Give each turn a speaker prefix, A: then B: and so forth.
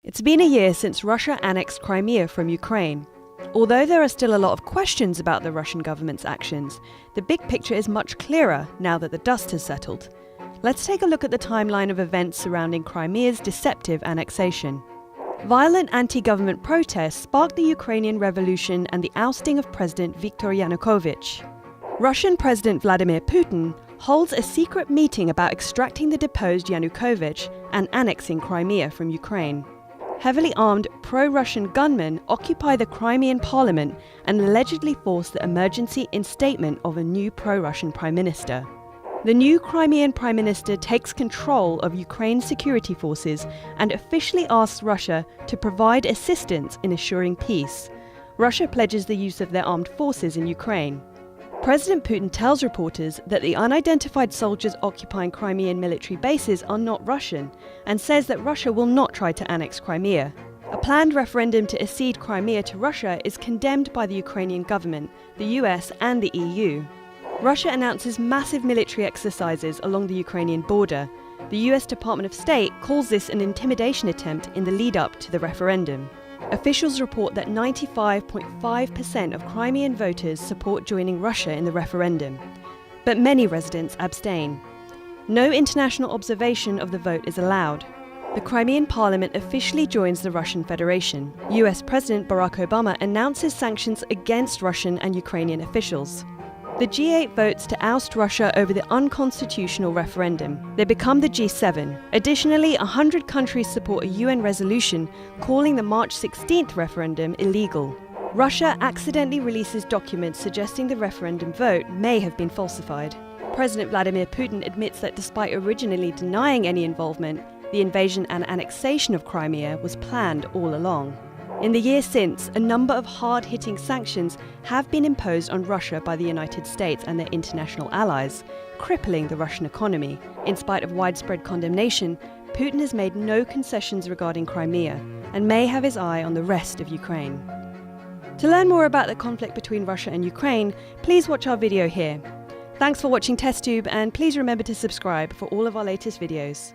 A: It's been a year since Russia annexed Crimea from Ukraine. Although there are still a lot of questions about the Russian government's actions, the big picture is much clearer now that the dust has settled. Let's take a look at the timeline of events surrounding Crimea's deceptive annexation. Violent anti-government protests sparked the Ukrainian revolution and the ousting of President Viktor Yanukovych. Russian President Vladimir Putin holds a secret meeting about extracting the deposed Yanukovych and annexing Crimea from Ukraine. Heavily armed pro-Russian gunmen occupy the Crimean parliament and allegedly force the emergency instatement of a new pro-Russian prime minister. The new Crimean prime minister takes control of Ukraine's security forces and officially asks Russia to provide assistance in assuring peace. Russia pledges the use of their armed forces in Ukraine. President Putin tells reporters that the unidentified soldiers occupying Crimean military bases are not Russian and says that Russia will not try to annex Crimea. A planned referendum to accede Crimea to Russia is condemned by the Ukrainian government, the US and the EU. Russia announces massive military exercises along the Ukrainian border. The US Department of State calls this an intimidation attempt in the lead-up to the referendum. Officials report that 95.5% of Crimean voters support joining Russia in the referendum, but many residents abstain. No international observation of the vote is allowed. The Crimean parliament officially joins the Russian Federation. US President Barack Obama announces sanctions against Russian and Ukrainian officials. The G8 votes to oust Russia over the unconstitutional referendum. They become the G7. Additionally, 100 countries support a UN resolution calling the March 16th referendum illegal. Russia accidentally releases documents suggesting the referendum vote may have been falsified. President Vladimir Putin admits that despite originally denying any involvement, the invasion and annexation of Crimea was planned all along. In the year since, a number of hard-hitting sanctions have been imposed on Russia by the United States and their international allies, crippling the Russian economy. In spite of widespread condemnation, Putin has made no concessions regarding Crimea and may have his eye on the rest of Ukraine. To learn more about the conflict between Russia and Ukraine, please watch our video here. Thanks for watching TestTube, and please remember to subscribe for all of our latest videos.